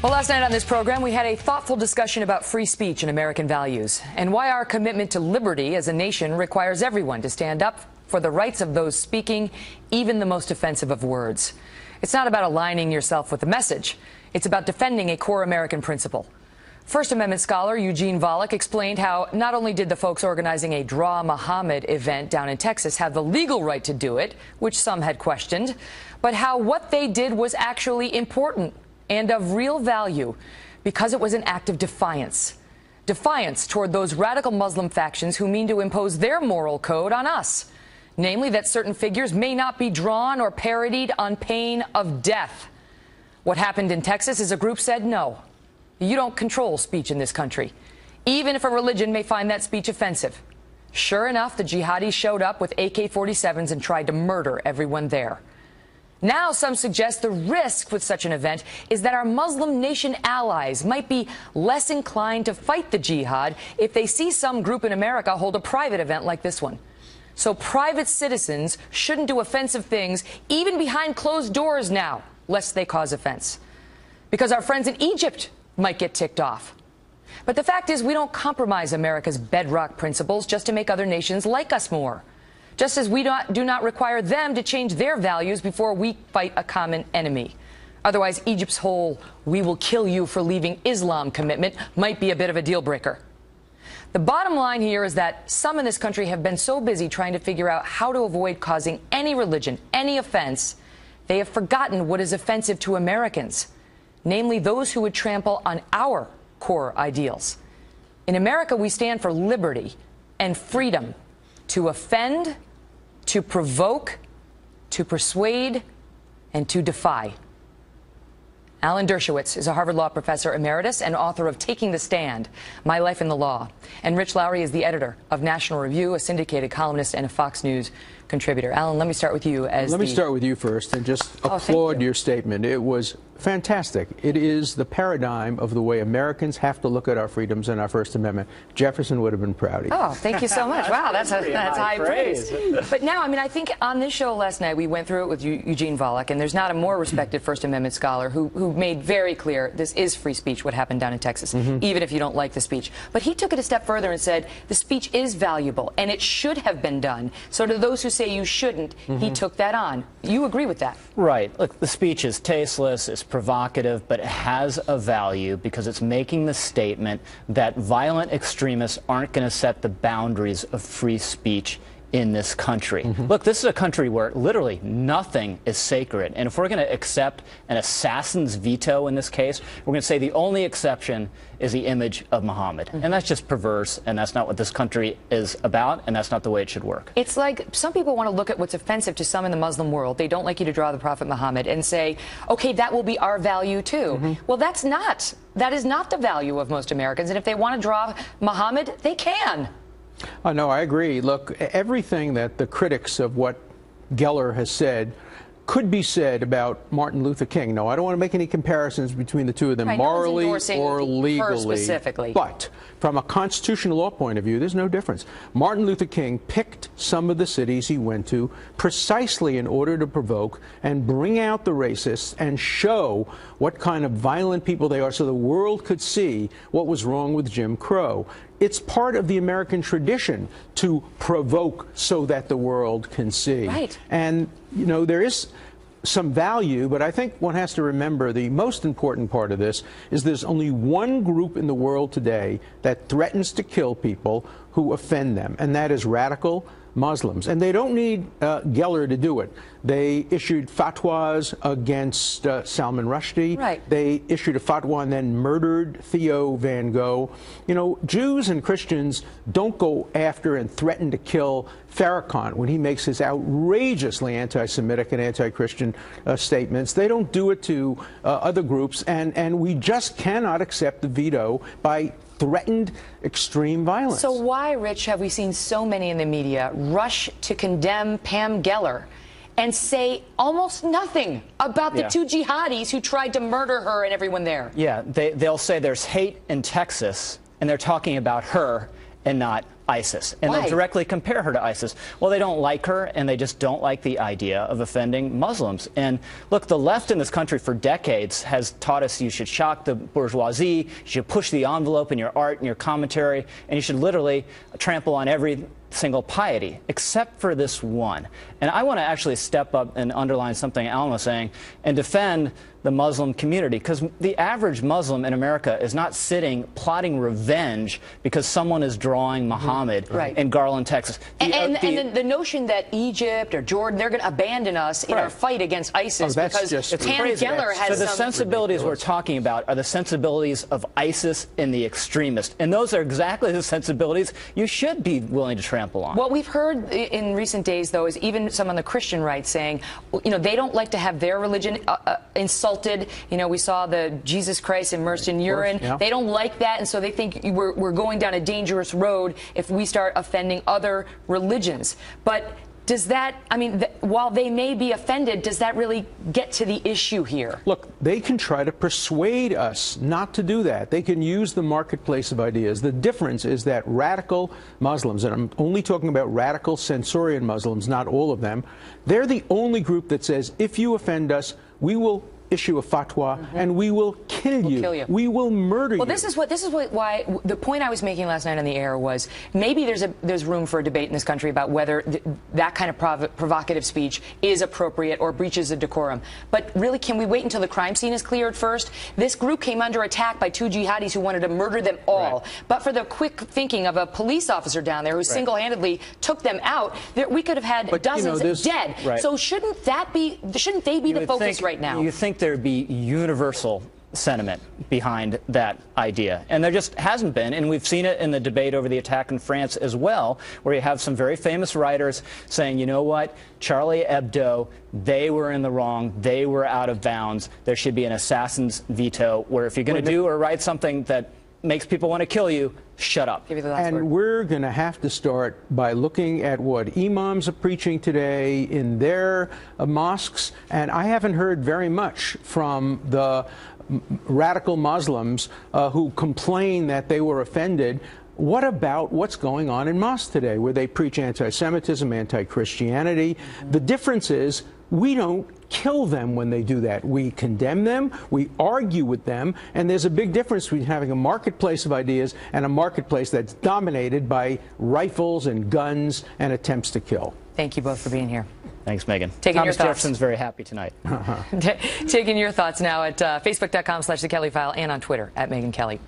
Well, last night on this program, we had a thoughtful discussion about free speech and American values, and why our commitment to liberty as a nation requires everyone to stand up for the rights of those speaking even the most offensive of words. It's not about aligning yourself with the message. It's about defending a core American principle. First Amendment scholar Eugene Volokh explained how not only did the folks organizing a Draw Muhammad event down in Texas have the legal right to do it, which some had questioned, but how what they did was actually important and of real value because it was an act of defiance. Defiance toward those radical Muslim factions who mean to impose their moral code on us, namely that certain figures may not be drawn or parodied on pain of death. What happened in Texas is a group said no. You don't control speech in this country, even if a religion may find that speech offensive. Sure enough, the jihadis showed up with AK-47s and tried to murder everyone there. Now some suggest the risk with such an event is that our Muslim nation allies might be less inclined to fight the jihad if they see some group in America hold a private event like this one. So private citizens shouldn't do offensive things even behind closed doors now, lest they cause offense. Because our friends in Egypt might get ticked off. But the fact is, we don't compromise America's bedrock principles just to make other nations like us more. Just as we do not require them to change their values before we fight a common enemy. Otherwise, Egypt's whole "we will kill you for leaving Islam" commitment might be a bit of a deal breaker. The bottom line here is that some in this country have been so busy trying to figure out how to avoid causing any religion any offense, they have forgotten what is offensive to Americans, namely those who would trample on our core ideals. In America, we stand for liberty and freedom to offend, to provoke, to persuade, and to defy. Alan Dershowtiz is a Harvard Law professor emeritus and author of Taking the Stand, My Life in the Law. And Rich Lowry is the editor of National Review, a syndicated columnist and a Fox News contributor. Alan, let me start with you. Let me start with you first and just applaud your statement. It was fantastic. It is the paradigm of the way Americans have to look at our freedoms and our First Amendment. Jefferson would have been proud of you. Oh, thank you so much. Wow, that's high praise. But now, I mean, I think on this show last night, we went through it with Eugene Volokh, and there's not a more respected First Amendment scholar who made very clear this is free speech, what happened down in Texas, even if you don't like the speech. But he took it a step further and said the speech is valuable, and it should have been done. So to those who say you shouldn't, he took that on. You agree with that? Right. Look, the speech is tasteless, it's provocative, but it has a value because it's making the statement that violent extremists aren't going to set the boundaries of free speech in this country. Look, this is a country where literally nothing is sacred. And if we're going to accept an assassin's veto in this case, we're going to say the only exception is the image of Muhammad. And that's just perverse, and that's not what this country is about, and that's not the way it should work. It's like some people want to look at what's offensive to some in the Muslim world. They don't like you to draw the Prophet Muhammad and say, okay, that will be our value too. Well, that is not the value of most Americans. And if they want to draw Muhammad, they can. Oh, no, I agree. Look, everything that the critics of what Geller has said could be said about Martin Luther King. No, I don't want to make any comparisons between the two of them, right, morally or legally. Specifically. But from a constitutional law point of view, there's no difference. Martin Luther King picked some of the cities he went to precisely in order to provoke and bring out the racists and show what kind of violent people they are so the world could see what was wrong with Jim Crow. It's part of the American tradition to provoke so that the world can see. Right. And, you know, there is some value, but I think one has to remember the most important part of this is there's only one group in the world today that threatens to kill people who offend them, and that is radical Muslims. And they don't need Geller to do it. They issued fatwas against Salman Rushdie. Right. They issued a fatwa and then murdered Theo Van Gogh. You know, Jews and Christians don't go after and threaten to kill Farrakhan when he makes his outrageously anti-Semitic and anti-Christian statements. They don't do it to other groups, and we just cannot accept the veto by threatened extreme violence. So why, Rich, have we seen so many in the media rush to condemn Pam Geller and say almost nothing about the two jihadis who tried to murder her and everyone there? Yeah, they'll say there's hate in Texas, and they're talking about her, and not ISIS. And Why? they'll directly compare her to ISIS. Well, they don't like her, and they just don't like the idea of offending Muslims. And look, the left in this country for decades has taught us you should shock the bourgeoisie, you should push the envelope in your art and your commentary, and you should literally trample on every single piety, except for this one. And I want to actually step up and underline something Alan was saying and defend the Muslim community, because the average Muslim in America is not sitting plotting revenge because someone is drawing Muhammad in Garland, Texas. And the notion that Egypt or Jordan, they're going to abandon us in our fight against ISIS because Tan Geller has So the sensibilities we're talking about are the sensibilities of ISIS and the extremists. And those are exactly the sensibilities you should be willing to trample on. What we've heard in recent days, though, is even some on the Christian right saying, you know, they don't like to have their religion insulted. You know, we saw the Jesus Christ immersed in urine. They don't like that, and so they think we're going down a dangerous road if we start offending other religions. But does that, I mean, while they may be offended, does that really get to the issue here? Look, they can try to persuade us not to do that. They can use the marketplace of ideas. The difference is that radical Muslims, and I'm only talking about radical censorian Muslims, not all of them, they're the only group that says, if you offend us, we will issue a fatwa and we will kill you. We will murder you. Well, this is why the point I was making last night on the air was maybe there's room for a debate in this country about whether that kind of provocative speech is appropriate or breaches a decorum. But really, can we wait until the crime scene is cleared first? This group came under attack by two jihadis who wanted to murder them all. But for the quick thinking of a police officer down there who single-handedly took them out, we could have had dozens dead. So shouldn't they be the focus right now? You think there'd be universal sentiment behind that idea, and there just hasn't been, and we've seen it in the debate over the attack in France as well, where you have some very famous writers saying, you know what, Charlie Hebdo, they were in the wrong, they were out of bounds, there should be an assassin's veto, where if you're going to do or write something that makes people want to kill you, shut up. Give you the last word. We're going to have to start by looking at what imams are preaching today in their mosques, and I haven't heard very much from the radical Muslims who complain that they were offended. What about what's going on in mosques today, where they preach anti-Semitism, anti-Christianity? The difference is we don't kill them when they do that. We condemn them, we argue with them, and there's a big difference between having a marketplace of ideas and a marketplace that's dominated by rifles and guns and attempts to kill. Thank you both for being here. Thanks, Megan. Thomas Jefferson's very happy tonight. Taking your thoughts now at Facebook.com/The Kelly File and on Twitter @Megyn Kelly.